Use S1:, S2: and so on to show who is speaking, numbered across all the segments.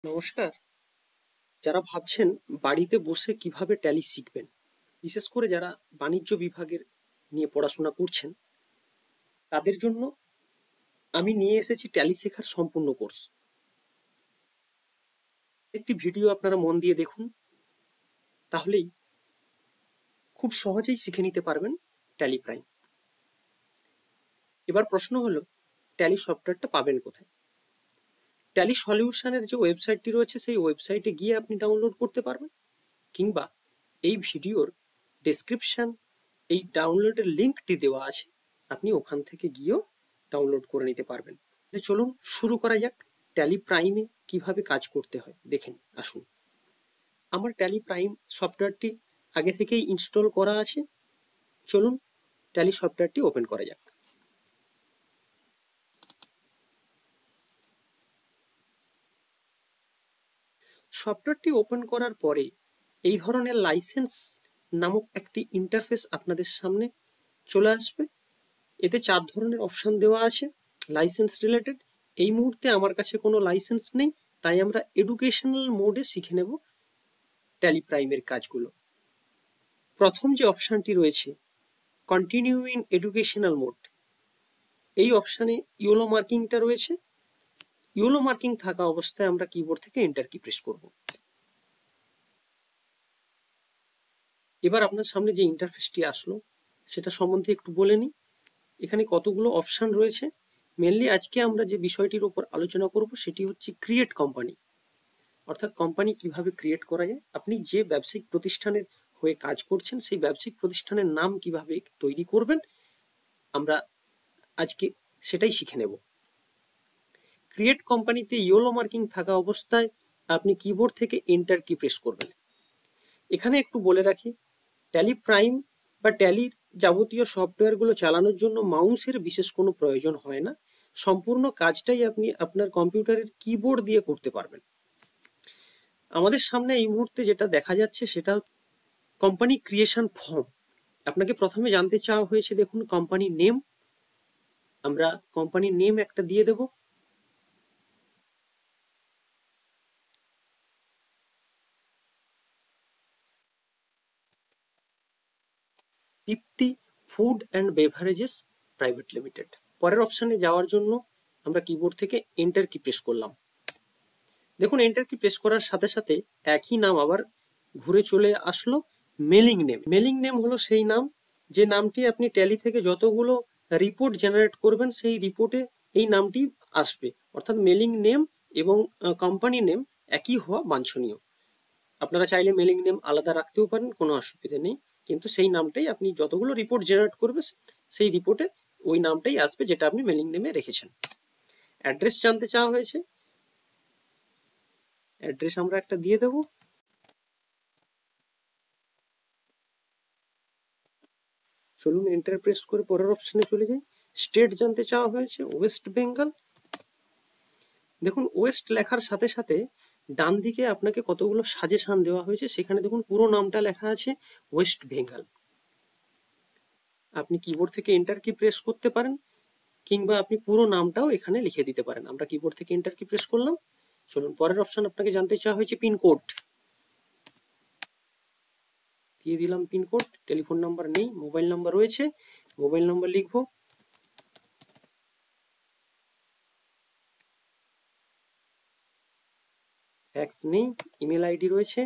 S1: নমস্কার। যারা ভাবছেন বাড়িতে বসে কিভাবে ট্যালি শিখবেন, বিশেষ করে যারা বাণিজ্য বিভাগের নিয়ে পড়াশোনা করছেন, তাদের জন্য আমি নিয়ে এসেছি ট্যালি শেখার সম্পূর্ণ কোর্স। একটি ভিডিও আপনারা মন দিয়ে দেখুন, তাহলেই খুব সহজেই শিখে নিতে পারবেন ট্যালি প্রাইম। এবার প্রশ্ন হলো, ট্যালি সফটওয়্যারটা পাবেন কোথায়? ট্যালি সলিউশনের যে ওয়েবসাইটটি রয়েছে সেই ওয়েবসাইটে গিয়ে আপনি ডাউনলোড করতে পারবেন, কিংবা এই ভিডিওর ডেসক্রিপশন এই ডাউনলোডের লিঙ্কটি দেওয়া আছে, আপনি ওখান থেকে গিয়েও ডাউনলোড করে নিতে পারবেন। চলুন শুরু করা যাক। ট্যালি প্রাইমে কিভাবে কাজ করতে হয় দেখেন আসুন। আমার ট্যালি প্রাইম সফটওয়্যারটি আগে থেকেই ইনস্টল করা আছে। চলুন ট্যালি সফটওয়্যারটি ওপেন করা যাক। সফটওয়্যারটি ওপেন করার পরে এই ধরনের লাইসেন্স নামক একটি ইন্টারফেস আপনাদের সামনে চলে আসবে। এতে 4 ধরনের অপশন দেওয়া আছে লাইসেন্স রিলেটেড। এই মুহূর্তে আমার কাছে কোনো লাইসেন্স নেই, তাই আমরা এডুকেশনাল মোডে শিখে নেব ট্যালি প্রাইমের কাজগুলো। প্রথম যে অপশনটি রয়েছে কন্টিনিউ ইন এডুকেশনাল মোড, এই অপশনে ইয়েলো মার্কিংটা রয়েছে। ইয়েলো মার্কিং থাকা অবস্থায় আমরা কিবোর্ড থেকে এন্টার কি প্রেস করব। এবার আপনার সামনে যে ইন্টারফেসটি আসলো সেটা সম্বন্ধে একটু বলে নিই। এখানে কতগুলো অপশন রয়েছে। মেনলি আজকে আমরা যে বিষয়টির উপর আলোচনা করব সেটি হচ্ছে ক্রিয়েট কোম্পানি, অর্থাৎ কোম্পানি কিভাবে ক্রিয়েট করা যায়। আপনি যে ব্যবসায়িক প্রতিষ্ঠানের হয়ে কাজ করছেন সেই ব্যবসায়িক প্রতিষ্ঠানের নাম কিভাবে তৈরি করবেন, আমরা আজকে সেটাই শিখে নেব। ক্রিয়েট কোম্পানিতে ইয়েলো মার্কিং থাকা অবস্থায় আপনি কিবোর্ড থেকে এন্টার কি প্রেস করবেন। এখানে একটু বলে রাখি, ট্যালি প্রাইম বা ট্যালির যাবতীয় সফটওয়্যারগুলো চালানোর জন্য মাউসের বিশেষ কোনো প্রয়োজন হয় না। সম্পূর্ণ কাজটাই আপনি আপনার কম্পিউটারের কিবোর্ড দিয়ে করতে পারবেন। আমাদের সামনে এই মুহূর্তে যেটা দেখা যাচ্ছে সেটা কোম্পানি ক্রিয়েশন ফর্ম। আপনাকে প্রথমে জানতে চাওয়া হয়েছে, দেখুন কোম্পানি নেম, আমরা কোম্পানি নেম একটা দিয়ে দেব। Dipti food and beverages private limited. পরের অপশনে যাওয়ার জন্য আমরা কিবোর্ড থেকে এন্টার কি প্রেস করলাম। দেখুন এন্টার কি প্রেস করার সাথে সাথে একই নাম আবার ঘুরে চলে আসলো মেলিং নেম। মেলিং নেম হলো সেই নাম যে নামটি আপনি ট্যালি থেকে যতগুলো রিপোর্ট জেনারেট করবেন সেই রিপোর্টে এই নামটি আসবে, অর্থাৎ মেলিং নেম এবং কোম্পানি নেম একই হওয়া বাঞ্ছনীয়। আপনারা চাইলে মেলিং নেম আলাদা রাখতেও পারেন, কোনো অসুবিধা নেই, কিন্তু সেই নামটাই আপনি যতগুলো রিপোর্ট জেনারেট করবে সেই রিপোর্টে ওই নামটাই আসবে যেটা আপনি মেলিং নেমে রেখেছেন। অ্যাড্রেস জানতে চাওয়া হয়েছে, অ্যাড্রেস আমরা একটা দিয়ে দেব। চলুন এন্টার প্রেস করে পরের অপশনে চলে যাই। স্টেট জানতে চাওয়া হয়েছে ওয়েস্ট বেঙ্গল। দেখুন ওয়েস্ট লেখার সাথে সাথে ডান দিকে আপনাকে কতগুলো সাজেশন দেওয়া হয়েছে, সেখানে দেখুন পুরো নামটা লেখা আছে ওয়েস্ট বেঙ্গল। আপনি কিবোর্ড থেকে এন্টার কি প্রেস করতে পারেন, কিংবা আপনি পুরো নামটাও এখানে লিখে দিতে পারেন। আমরা কিবোর্ড থেকে এন্টার কি প্রেস করলাম। চলুন পরের অপশন আপনাকে জানতে চাওয়া হয়েছে পিনকোড, দিয়ে দিলাম পিনকোড। টেলিফোন নাম্বার নেই, মোবাইল নাম্বার রয়েছে, মোবাইল নাম্বার লিখবো। ফ্যাক্স নেই, ইমেল আইডি রয়েছে।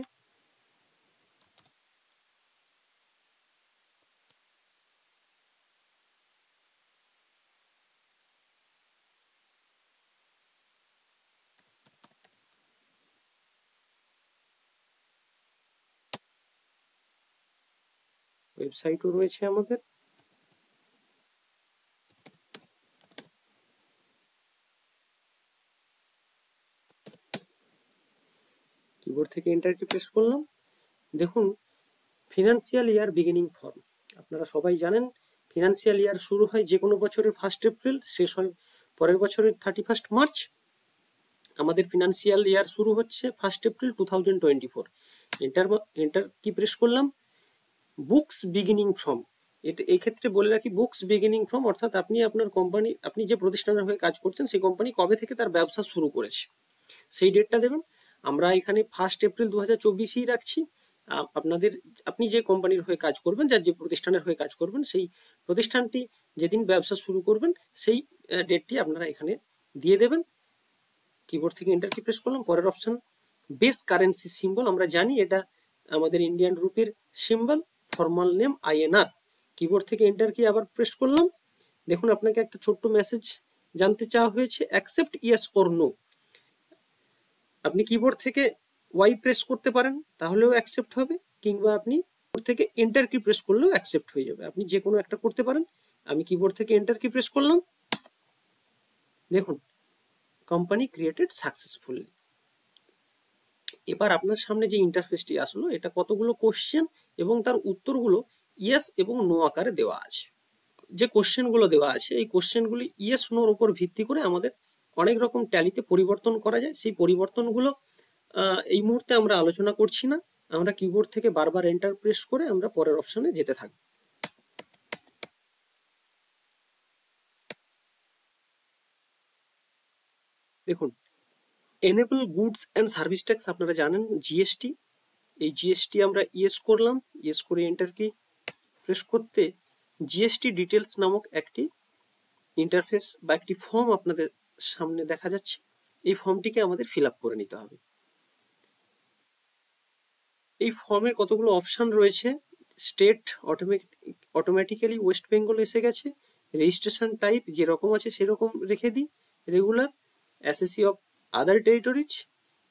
S1: ওয়েবসাইটও রয়েছে আমাদের। কিবোর্ড থেকে এন্টার কি প্রেস করলাম। দেখুন ফিনান্সিয়াল ইয়ার বিগিনিং ফর্ম, আপনারা সবাই জানেন ফিনান্সিয়াল ইয়ার শুরু হয় যে কোনো বছরের 1 এপ্রিল, শেষ হয় পরের বছরের 31 মার্চ। আমাদের ফিনান্সিয়াল ইয়ার শুরু হচ্ছে 1 এপ্রিল 2024। এন্টার এন্টার কি প্রেস করলাম। বুকস বিগিনিং ফ্রম, এটা এক্ষেত্রে বলে রাখি বুকস বিগিনিং ফ্রম অর্থাৎ আপনি আপনার কোম্পানি, আপনি যে প্রতিষ্ঠানের হয়ে কাজ করছেন সেই কোম্পানি কবে থেকে তার ব্যবসা শুরু করেছে সেই ডেটটা দেবেন। আমরা এখানে 1 এপ্রিল 2024ই রাখছি। আপনি যে কোম্পানির হয়ে কাজ করবেন, যার যে প্রতিষ্ঠানের হয়ে কাজ করবেন, সেই প্রতিষ্ঠানটি যেদিন ব্যবসা শুরু করবেন সেই ডেটটি আপনারা এখানে দিয়ে দেবেন। কিবোর্ড থেকে এন্টার কি প্রেস করলাম। পরের অপশন বেস কারেন্সি সিম্বল, আমরা জানি এটা আমাদের ইন্ডিয়ান রুপির symbol. Formal name INR। Keyboard থেকে এন্টার কি আবার প্রেস করলাম। দেখুন আপনাকে একটা ছোট্ট মেসেজ জানতে চাওয়া হয়েছে, অ্যাকসেপ্ট ইয়েস অর নো। আপনি কিবোর্ড থেকে ওয়াই প্রেস করতে পারেন, তাহলেও অ্যাকসেপ্ট হবে, কিংবা আপনি কিবোর্ড থেকে এন্টার কি প্রেস করলেও অ্যাকসেপ্ট হয়ে যাবে। আপনি যে কোনো একটা করতে পারেন। আমি কিবোর্ড থেকে এন্টার কি প্রেস করলাম। দেখুন কোম্পানি ক্রিয়েটেড সাকসেসফুলি। এবার আপনার সামনে যে ইন্টারফেসটি আসলো, এটা কতগুলো কোশ্চেন এবং তার উত্তরগুলো ইয়েস এবং নো আকারে দেওয়া আছে। যে কোশ্চেনগুলো দেওয়া আছে, এই কোশ্চেনগুলি ইয়েস নোর উপর ভিত্তি করে আমাদের অনেক রকম ট্যালিতে পরিবর্তন করা যায়। সেই পরিবর্তনগুলো এই মুহূর্তে আমরা আলোচনা করছি না। আমরা কিবোর্ড থেকে বারবার এন্টার প্রেস করে আমরা পরের অপশনে যেতে থাকবো। দেখুন enable goods and service tax, আপনারা জানেন জিএসটি। এই জিএসটি আমরা ইয়েস করলাম, ইয়েস করে এন্টার কি প্রেস করতে জিএসটি ডিটেলস নামক একটি ইন্টারফেস বা একটি ফর্ম আপনাদের সামনে দেখা যাচ্ছে। এই ফর্মটিকে আমাদের ফিল আপ করে নিতে হবে। এই ফর্মের কতগুলো অপশন রয়েছে। স্টেট অটোমেটিক্যালি ওয়েস্ট বেঙ্গল এসে গেছে। রেজিস্ট্রেশন টাইপ যেরকম আছে সেরকম রেখে দিই, regular. Assessee of other territories,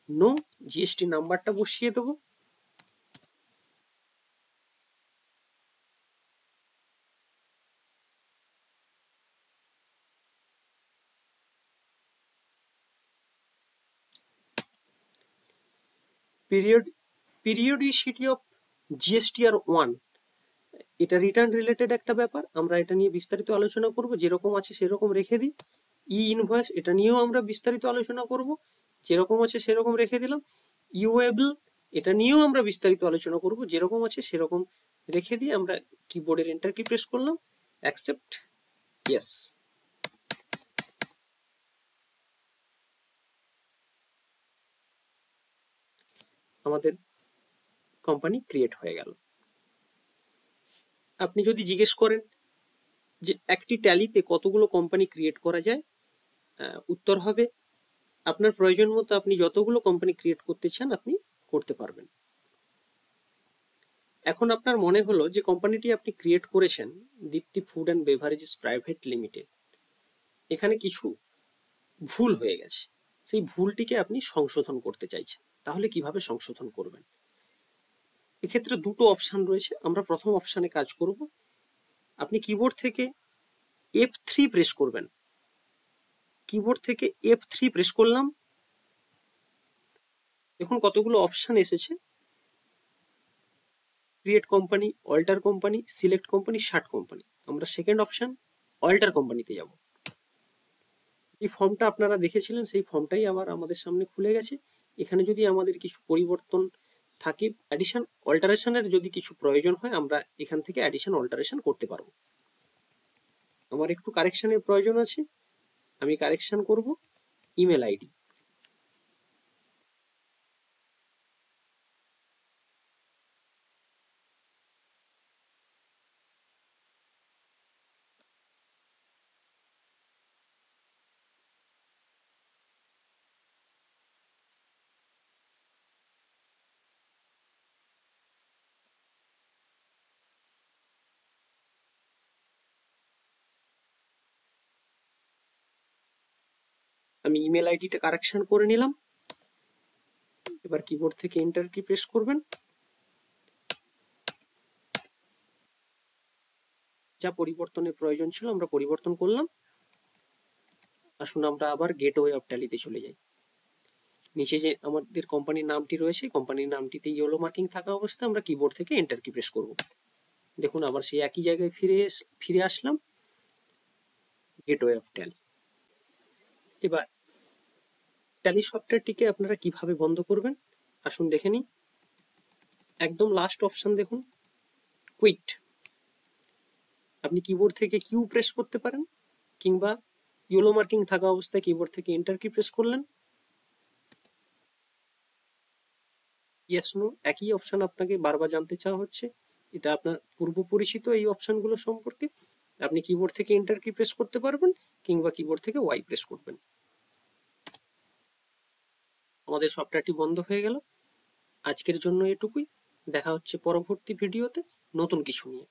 S1: no. GST নাম্বারটা বসিয়ে দেবো। পিরিয়ডিসিটি অফ GSTR 1, এটা রিটার্ন রিলেটেড একটা ব্যাপার। আমরা এটা নিয়ে বিস্তারিত আলোচনা করব, যেরকম আছে সেরকম রেখে দিই। ইনভয়েস, এটা নিয়েও আমরা বিস্তারিত আলোচনা করব, যেরকম আছে সেরকম রেখে দিলাম। ইউএবল, এটা নিয়েও আমরা বিস্তারিত আলোচনা করব, যেরকম আছে সেরকম রেখে দিয়ে আমরা কিবোর্ডের এন্টার কি প্রেস করলাম। Accept, yes. আমাদের কোম্পানি ক্রিয়েট হয়ে গেল। আপনি যদি জিজ্ঞেস করেন যে একটি ট্যালিতে কতগুলো কোম্পানি ক্রিয়েট করা যায়, উত্তর হবে আপনার প্রয়োজন মতো আপনি যতগুলো কোম্পানি ক্রিয়েট করতে চান আপনি করতে পারবেন। এখন আপনার মনে হলো যে কোম্পানিটি আপনি ক্রিয়েট করেছেন Dipti food and beverages private limited, এখানে কিছু ভুল হয়ে গেছে। সেই ভুলটিকে আপনি সংশোধন করতে চাইছেন, তাহলে কিভাবে সংশোধন করবেন? এক্ষেত্রে দুটো অপশন রয়েছে। আমরা প্রথম অপশানে কাজ করব। আপনি কিবোর্ড থেকে F3 প্রেস করবেন। কিবোর্ড থেকে F3 প্রেস করলাম। দেখুন কতগুলো অপশন এসেছে। Create company, alter company, select company, shut company. আমরা সেকেন্ড অপশন অল্টার কোম্পানিতে যাব। এই ফর্মটা আপনারা দেখেছিলেন, সেই ফর্মটাই আবার আমাদের সামনে খুলে গেছে। এখানে যদি আমাদের কিছু পরিবর্তন থাকে, অ্যাডিশন অল্টারেশনের যদি কিছু প্রয়োজন হয়, আমরা এখান থেকে অ্যাডিশন অল্টারেশন করতে পারবো। আমার একটু কারেকশনের প্রয়োজন আছে, আমি কারেকশন করব। ইমেল আইডি, আমি ইমেল আইডিটা কারেকশন করে নিলাম। এবার কিবোর্ড থেকে এন্টার কি প্রেস করবেন। যা পরিবর্তনের প্রয়োজন ছিল আমরা পরিবর্তন করলাম। আসুন আমরা আবার গেটওয়ে অফ ট্যালিতে চলে যাই। নিচে যে আমাদের কোম্পানির নামটি রয়েছে, কোম্পানির নামটিতে ইয়েলো মার্কিং থাকা অবস্থায় আমরা কিবোর্ড থেকে এন্টার কি প্রেস করব। দেখুন আবার সেই একই জায়গায় ফিরে আসলাম, গেটওয়ে অফ ট্যালি। এবার ট্যালি সফটওয়্যারটিকে আপনারা কিভাবে বন্ধ করবেন আসুন দেখে নিই। একদম লাস্ট অপশন দেখুন, কুইট। আপনি কিবোর্ড থেকে কিউ প্রেস করতে পারেন, কিংবা ইয়েলো মার্কিং থাকা অবস্থায় কিবোর্ড থেকে এন্টার কি প্রেস করলেন। ইয়েস নো একই অপশন আপনাকে বারবার জানতে চাওয়া হচ্ছে, এটা আপনার পূর্ব পরিচিত এই অপশনগুলো সম্পর্কে। আপনি কিবোর্ড থেকে এন্টার কি প্রেস করতে পারবেন, কিংবা কিবোর্ড থেকে ওয়াই প্রেস করবেন। আমাদের সফটওয়্যারটি বন্ধ হয়ে গেল। আজকের জন্য এটুকুই। দেখা হচ্ছে পরবর্তী ভিডিওতে নতুন কিছু নিয়ে।